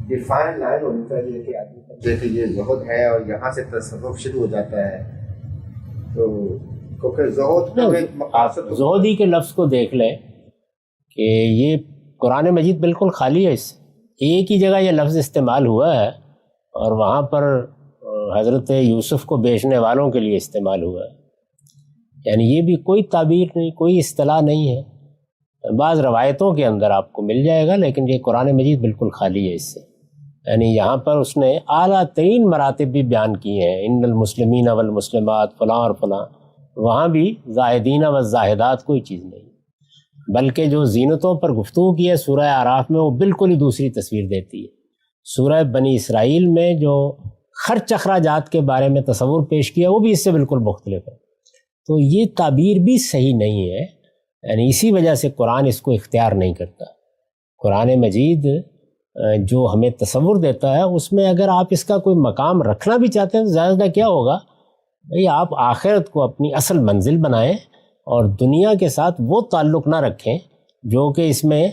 ڈیفائن لائن ہونی چاہیے کہ آدمی سمجھے کہ یہ زہد ہے اور یہاں سے تصوف شروع ہو جاتا ہے۔ تو کیونکہ زہدی کے لفظ کو دیکھ لیں کہ یہ قرآن مجید بالکل خالی ہے، اس سے ایک ہی جگہ یہ لفظ استعمال ہوا ہے، اور وہاں پر حضرت یوسف کو بیچنے والوں کے لیے استعمال ہوا ہے۔ یعنی یہ بھی کوئی تعبیر نہیں، کوئی اصطلاح نہیں ہے۔ بعض روایتوں کے اندر آپ کو مل جائے گا، لیکن یہ قرآن مجید بالکل خالی ہے اس سے۔ یعنی یہاں پر اس نے اعلیٰ ترین مراتب بھی بیان کیے ہیں، ان المسلمین والمسلمات فلاں اور فلاں، وہاں بھی زاہدین والزاہدات کوئی چیز نہیں، بلکہ جو زینتوں پر گفتگو کی ہے سورہ اعراف میں وہ بالکل ہی دوسری تصویر دیتی ہے۔ سورہ بنی اسرائیل میں جو خرچ اخراجات کے بارے میں تصور پیش کیا وہ بھی اس سے بالکل مختلف ہے۔ تو یہ تعبیر بھی صحیح نہیں ہے، یعنی اسی وجہ سے قرآن اس کو اختیار نہیں کرتا۔ قرآن مجید جو ہمیں تصور دیتا ہے اس میں اگر آپ اس کا کوئی مقام رکھنا بھی چاہتے ہیں تو زیادہ کیا ہوگا بھئی آپ آخرت کو اپنی اصل منزل بنائیں اور دنیا کے ساتھ وہ تعلق نہ رکھیں جو کہ اس میں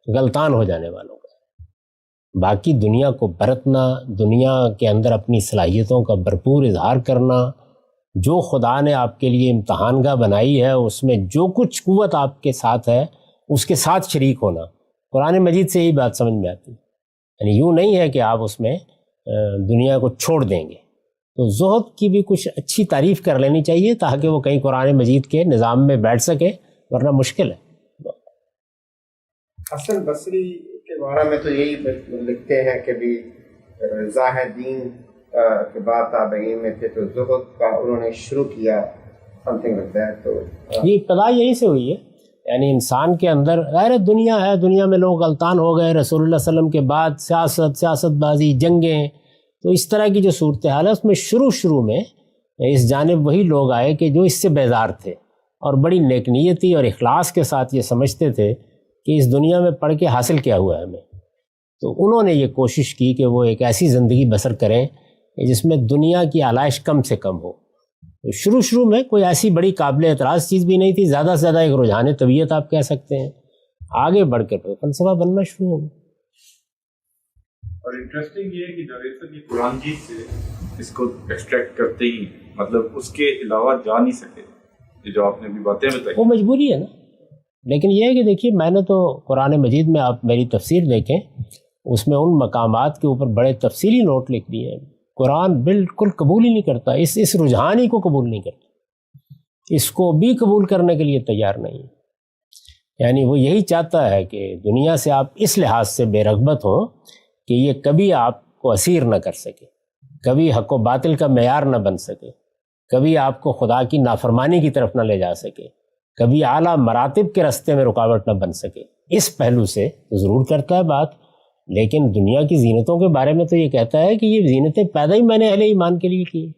غلطان ہو جانے والوں کا۔ باقی دنیا کو برتنا، دنیا کے اندر اپنی صلاحیتوں کا بھرپور اظہار کرنا، جو خدا نے آپ کے لیے امتحان گاہ بنائی ہے اس میں جو کچھ قوت آپ کے ساتھ ہے اس کے ساتھ شریک ہونا، قرآن مجید سے یہی بات سمجھ میں آتی ہے۔ یعنی یوں نہیں ہے کہ آپ اس میں دنیا کو چھوڑ دیں گے۔ تو زہد کی بھی کچھ اچھی تعریف کر لینی چاہیے تاکہ وہ کہیں قرآن مجید کے نظام میں بیٹھ سکے، ورنہ مشکل ہے۔ حسن بصری کے بارے میں تو یہی لکھتے ہیں کہ بھی زاہدین کے بعد تابعین میں تھے تو زہد کا انہوں نے شروع کیا something like that۔ تو یہ ابتدا یہیں سے ہوئی ہے، یعنی انسان کے اندر غیر دنیا ہے، دنیا میں لوگ غلطان ہو گئے، رسول اللہ صلی اللہ علیہ وسلم کے بعد سیاست بازی، جنگیں، تو اس طرح کی جو صورتحال ہے اس میں شروع میں اس جانب وہی لوگ آئے کہ جو اس سے بیزار تھے اور بڑی نیک نیتی اور اخلاص کے ساتھ یہ سمجھتے تھے کہ اس دنیا میں پڑھ کے حاصل کیا ہوا ہے ہمیں۔ تو انہوں نے یہ کوشش کی کہ وہ ایک ایسی زندگی بسر کریں جس میں دنیا کی آلائش کم سے کم ہو۔ تو شروع میں کوئی ایسی بڑی قابل اعتراض چیز بھی نہیں تھی، زیادہ سے زیادہ ایک رجحان طبیعت آپ کہہ سکتے ہیں۔ آگے بڑھ کے تو فلسفہ بننا شروع ہو گیا۔ اور انٹرسٹنگ یہ ہے کہ جاوید صاحب یہ قرآن جی سے اس کو ایکسٹریکٹ کرتے ہی مطلب اس کے علاوہ جا نہیں سکے، یہ جو آپ نے بھی باتیں بتائی وہ مجبوری ہے نا۔ لیکن یہ ہے کہ دیکھیے میں نے تو قرآن مجید میں آپ میری تفسیر دیکھیں، اس میں ان مقامات کے اوپر بڑے تفصیلی نوٹ لکھ دیے ہیں۔ قرآن بالکل قبول ہی نہیں کرتا، اس رجحان ہی کو قبول نہیں کرتا، اس کو بھی قبول کرنے کے لیے تیار نہیں ہے۔ یعنی وہ یہی چاہتا ہے کہ دنیا سے آپ اس لحاظ سے بے رغبت ہوں کہ یہ کبھی آپ کو اسیر نہ کر سکے، کبھی حق و باطل کا معیار نہ بن سکے، کبھی آپ کو خدا کی نافرمانی کی طرف نہ لے جا سکے، کبھی اعلیٰ مراتب کے راستے میں رکاوٹ نہ بن سکے۔ اس پہلو سے ضرور کرتا ہے بات، لیکن دنیا کی زینتوں کے بارے میں تو یہ کہتا ہے کہ یہ زینتیں پیدا ہی میں نے اہل ایمان کے لیے کی۔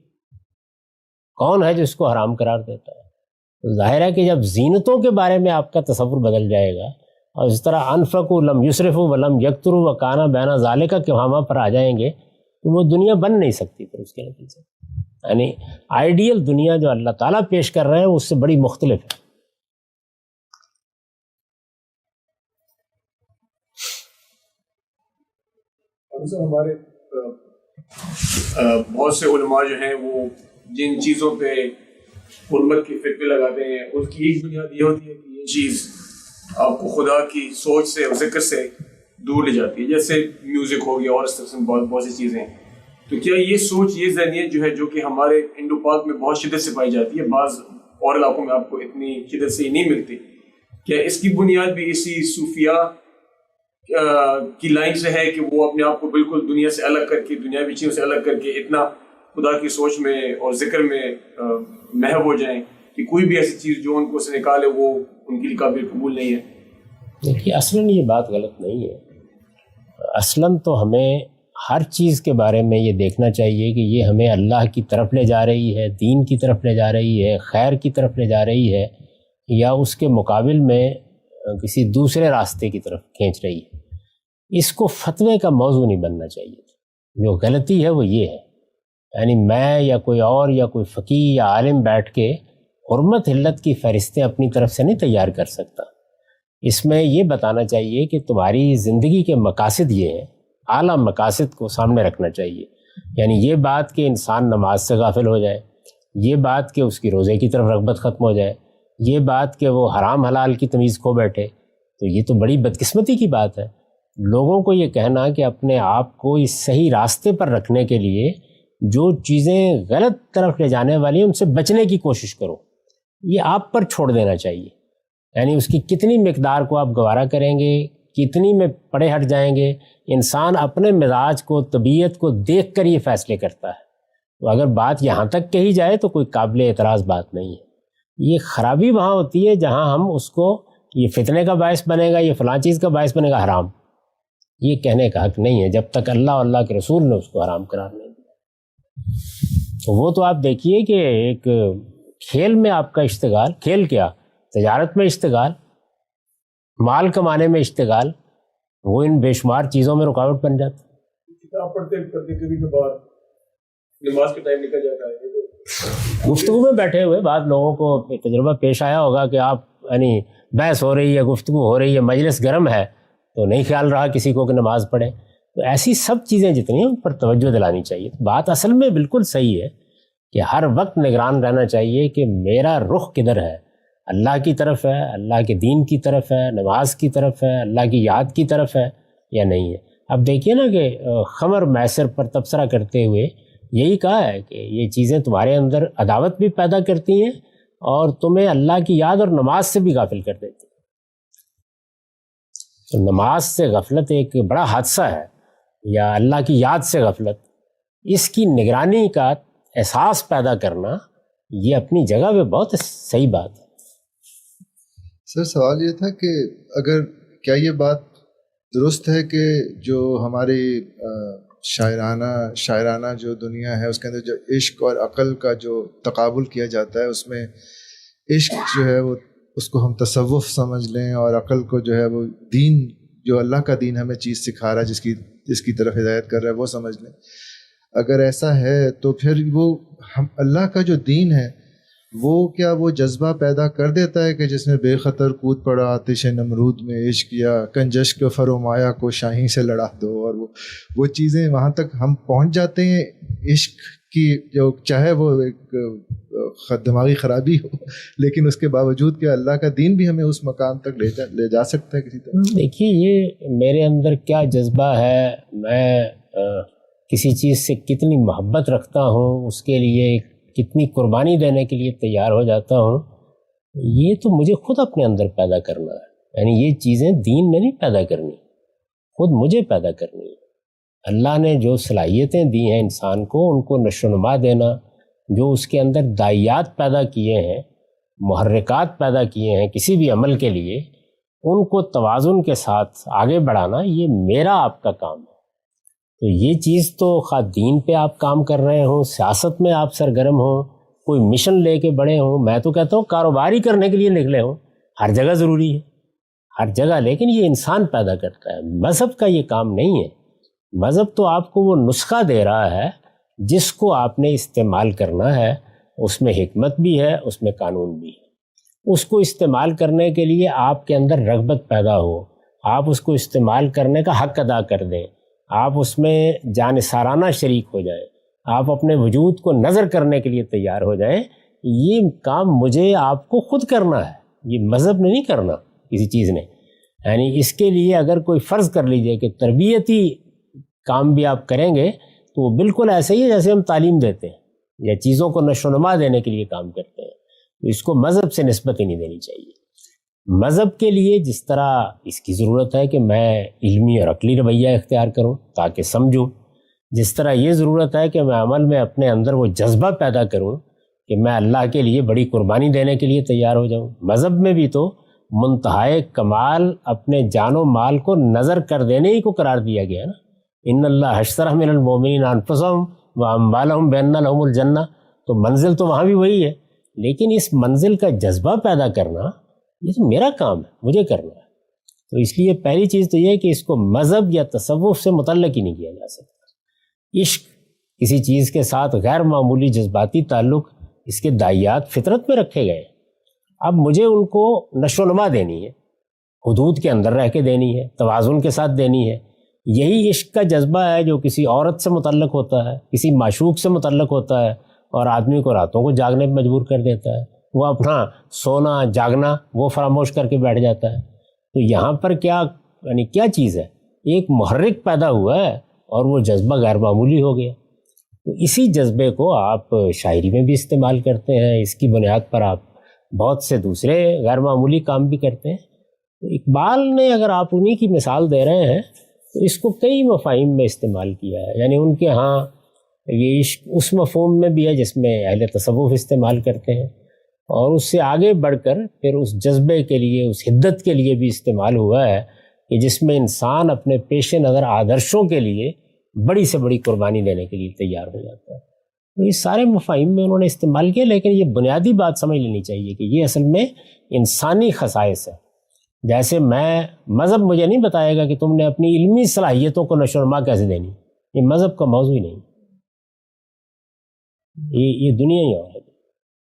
کون ہے جو اس کو حرام قرار دیتا ہے؟ تو ظاہر ہے کہ جب زینتوں کے بارے میں آپ کا تصور بدل جائے گا اور اس طرح انفقوا لم یسرفوا ولم یقتروا وکان بین ذالک کے وہاں پر آ جائیں گے تو وہ دنیا بن نہیں سکتی پھر اس کے نتیجے سے۔ یعنی آئیڈیل دنیا جو اللہ تعالیٰ پیش کر رہے ہیں اس سے بڑی مختلف ہے۔ ہمارے بہت سے علماء جو ہیں وہ جن چیزوں پہ حرمت کی فکر لگاتے ہیں ان کی ایک بنیاد یہ ہوتی ہے کہ یہ چیز آپ کو خدا کی سوچ سے اور ذکر سے دور لے جاتی ہے، جیسے میوزک ہو گیا اور اس طرح سے بہت سی چیزیں ہیں۔ تو کیا یہ سوچ، یہ ذہنیت جو ہے جو کہ ہمارے انڈو پاک میں بہت شدت سے پائی جاتی ہے، بعض اور علاقوں میں آپ کو اتنی شدت سے نہیں ملتی، کیا اس کی بنیاد بھی اسی صوفیہ کی لائن سے ہے کہ وہ اپنے آپ کو بالکل دنیا سے الگ کر کے، دنیاوی چیزوں سے الگ کر کے اتنا خدا کی سوچ میں اور ذکر میں محو ہو جائیں کہ کوئی بھی ایسی چیز جو ان کو سے نکالے وہ ان کے لیے قابل قبول نہیں ہے؟ دیکھیے اصلاً یہ بات غلط نہیں ہے۔ اصلاً تو ہمیں ہر چیز کے بارے میں یہ دیکھنا چاہیے کہ یہ ہمیں اللہ کی طرف لے جا رہی ہے، دین کی طرف لے جا رہی ہے، خیر کی طرف لے جا رہی ہے، یا اس کے مقابل میں کسی دوسرے راستے کی طرف کھینچ رہی ہے۔ اس کو فتوے کا موضوع نہیں بننا چاہیے۔ جو غلطی ہے وہ یہ ہے، یعنی میں یا کوئی اور یا کوئی فقیہ یا عالم بیٹھ کے حرمت حلت کی فہرستیں اپنی طرف سے نہیں تیار کر سکتا۔ اس میں یہ بتانا چاہیے کہ تمہاری زندگی کے مقاصد یہ ہیں، اعلیٰ مقاصد کو سامنے رکھنا چاہیے۔ یعنی یہ بات کہ انسان نماز سے غافل ہو جائے، یہ بات کہ اس کی روزے کی طرف رغبت ختم ہو جائے، یہ بات کہ وہ حرام حلال کی تمیز کھو بیٹھے، تو یہ تو بڑی بدقسمتی کی بات ہے۔ لوگوں کو یہ کہنا کہ اپنے آپ کو اس صحیح راستے پر رکھنے کے لیے جو چیزیں غلط طرف لے جانے والی ہیں ان سے بچنے کی کوشش کرو، یہ آپ پر چھوڑ دینا چاہیے۔ یعنی اس کی کتنی مقدار کو آپ گوارا کریں گے، کتنی میں پڑے ہٹ جائیں گے، انسان اپنے مزاج کو، طبیعت کو دیکھ کر یہ فیصلے کرتا ہے۔ تو اگر بات یہاں تک کہی جائے تو کوئی قابل اعتراض بات نہیں ہے۔ یہ خرابی وہاں ہوتی ہے جہاں ہم اس کو یہ فتنے کا باعث بنے گا، یہ فلاں چیز کا باعث بنے گا حرام، یہ کہنے کا حق نہیں ہے جب تک اللہ اور اللہ کے رسول نے اس کو حرام قرار نہیں دیا۔ وہ تو آپ دیکھیے کہ ایک کھیل میں آپ کا اشتغال، کھیل کیا، تجارت میں اشتغال، مال کمانے میں اشتغال، وہ ان بے شمار چیزوں میں رکاوٹ بن جاتا ہے۔ کتاب پڑھتے پڑھتے کبھی کبھار نماز کا ٹائم نکل جاتا ہے۔ گفتگو میں بیٹھے ہوئے بعض لوگوں کو تجربہ پیش آیا ہوگا کہ آپ یعنی بحث ہو رہی ہے، گفتگو ہو رہی ہے، مجلس گرم ہے، تو نہیں خیال رہا کسی کو کہ نماز پڑھے۔ تو ایسی سب چیزیں جتنی ہیں ان پر توجہ دلانی چاہیے۔ بات اصل میں بالکل صحیح ہے کہ ہر وقت نگران رہنا چاہیے کہ میرا رخ کدھر ہے، اللہ کی طرف ہے، اللہ کے دین کی طرف ہے، نماز کی طرف ہے، اللہ کی یاد کی طرف ہے یا نہیں ہے۔ اب دیکھیے نا کہ خمر میسر پر تبصرہ کرتے ہوئے یہی کہا ہے کہ یہ چیزیں تمہارے اندر عداوت بھی پیدا کرتی ہیں اور تمہیں اللہ کی یاد اور نماز سے بھی غافل کر دیتی ہیں۔ تو نماز سے غفلت ایک بڑا حادثہ ہے، یا اللہ کی یاد سے غفلت، اس کی نگرانی کا احساس پیدا کرنا یہ اپنی جگہ پہ بہت صحیح بات ہے۔ سر سوال یہ تھا کہ اگر کیا یہ بات درست ہے کہ جو ہماری شاعرانہ جو دنیا ہے اس کے اندر جو عشق اور عقل کا جو تقابل کیا جاتا ہے، اس میں عشق جو ہے وہ اس کو ہم تصوف سمجھ لیں اور عقل کو جو ہے وہ دین، جو اللہ کا دین ہمیں چیز سکھا رہا ہے، جس کی طرف ہدایت کر رہا ہے، وہ سمجھ لیں۔ اگر ایسا ہے تو پھر وہ ہم اللہ کا جو دین ہے وہ کیا وہ جذبہ پیدا کر دیتا ہے کہ جس میں بے خطر کود پڑا آتش نمرود میں عشق، یا کنجش کے فرمایا کو شاہی سے لڑا دو، اور وہ چیزیں وہاں تک ہم پہنچ جاتے ہیں عشق کی، جو چاہے وہ ایک دماغی خرابی ہو لیکن اس کے باوجود کہ اللہ کا دین بھی ہمیں اس مقام تک لے جا سکتا ہے کسی طرح۔ دیکھیے یہ میرے اندر کیا جذبہ ہے، میں کسی چیز سے کتنی محبت رکھتا ہوں، اس کے لیے کتنی قربانی دینے کے لیے تیار ہو جاتا ہوں، یہ تو مجھے خود اپنے اندر پیدا کرنا ہے۔ یعنی یہ چیزیں دین نے نہیں پیدا کرنی، خود مجھے پیدا کرنی ہے۔ اللہ نے جو صلاحیتیں دی ہیں انسان کو، ان کو نشو و نما دینا، جو اس کے اندر داعیات پیدا کیے ہیں، محرکات پیدا کیے ہیں کسی بھی عمل کے لیے، ان کو توازن کے ساتھ آگے بڑھانا، یہ میرا آپ کا کام ہے۔ تو یہ چیز تو خواہ دین پہ آپ کام کر رہے ہوں، سیاست میں آپ سرگرم ہوں، کوئی مشن لے کے بڑے ہوں، میں تو کہتا ہوں کاروبار ہی کرنے کے لیے نکلے ہوں، ہر جگہ ضروری ہے، ہر جگہ، لیکن یہ انسان پیدا کرتا ہے، مذہب کا یہ کام نہیں ہے۔ مذہب تو آپ کو وہ نسخہ دے رہا ہے جس کو آپ نے استعمال کرنا ہے، اس میں حکمت بھی ہے، اس میں قانون بھی ہے۔ اس کو استعمال کرنے کے لیے آپ کے اندر رغبت پیدا ہو، آپ اس کو استعمال کرنے کا حق ادا کر دیں، آپ اس میں جانثارانہ شریک ہو جائیں، آپ اپنے وجود کو نظر کرنے کے لیے تیار ہو جائیں۔ یہ کام مجھے آپ کو خود کرنا ہے، یہ مذہب نے نہیں کرنا کسی چیز نے۔ یعنی اس کے لیے اگر کوئی فرض کر لیجئے کہ تربیتی کام بھی آپ کریں گے تو وہ بالکل ایسے ہی ہے جیسے ہم تعلیم دیتے ہیں یا چیزوں کو نشو و نما دینے کے لیے کام کرتے ہیں، تو اس کو مذہب سے نسبت ہی نہیں دینی چاہیے۔ مذہب کے لیے جس طرح اس کی ضرورت ہے کہ میں علمی اور عقلی رویہ اختیار کروں تاکہ سمجھوں، جس طرح یہ ضرورت ہے کہ میں عمل میں اپنے اندر وہ جذبہ پیدا کروں کہ میں اللہ کے لیے بڑی قربانی دینے کے لیے تیار ہو جاؤں۔ مذہب میں بھی تو منتہائے کمال اپنے جان و مال کو نظر کر دینے ہی کو قرار دیا گیا نا۔ ان اللہ اشتری من المؤمنین انفسهم واموالهم بان لهم الجنہ، تو منزل تو وہاں بھی وہی ہے، لیکن اس منزل کا جذبہ پیدا کرنا یہ تو میرا کام ہے، مجھے کرنا ہے۔ تو اس لیے پہلی چیز تو یہ ہے کہ اس کو مذہب یا تصوف سے متعلق ہی نہیں کیا جا سکتا۔ عشق کسی چیز کے ساتھ غیر معمولی جذباتی تعلق، اس کے داعیات فطرت میں رکھے گئے، اب مجھے ان کو نشو و نما دینی ہے، حدود کے اندر رہ کے دینی ہے، توازن کے ساتھ دینی ہے۔ یہی عشق کا جذبہ ہے جو کسی عورت سے متعلق ہوتا ہے، کسی معشوق سے متعلق ہوتا ہے، اور آدمی کو راتوں کو جاگنے پہ مجبور کر دیتا ہے، وہ اپنا سونا جاگنا وہ فراموش کر کے بیٹھ جاتا ہے۔ تو یہاں پر کیا یعنی کیا چیز ہے، ایک محرک پیدا ہوا ہے اور وہ جذبہ غیر معمولی ہو گیا۔ تو اسی جذبے کو آپ شاعری میں بھی استعمال کرتے ہیں، اس کی بنیاد پر آپ بہت سے دوسرے غیر معمولی کام بھی کرتے ہیں۔ تو اقبال نے اگر آپ انہی کی مثال دے رہے ہیں تو اس کو کئی مفاہیم میں استعمال کیا ہے، یعنی ان کے ہاں یہ عشق اس مفہوم میں بھی ہے جس میں اہل تصوف استعمال کرتے ہیں، اور اس سے آگے بڑھ کر پھر اس جذبے کے لیے، اس حدت کے لیے بھی استعمال ہوا ہے کہ جس میں انسان اپنے پیش نظر آدرشوں کے لیے بڑی سے بڑی قربانی دینے کے لیے تیار ہو جاتا ہے۔ تو یہ سارے مفاہیم میں انہوں نے استعمال کیا، لیکن یہ بنیادی بات سمجھ لینی چاہیے کہ یہ اصل میں انسانی خصائص ہے۔ جیسے مذہب مجھے نہیں بتائے گا کہ تم نے اپنی علمی صلاحیتوں کو نشو و نما کیسے دینی، یہ مذہب کا موضوع ہی نہیں، یہ دنیا ہی اور ہے۔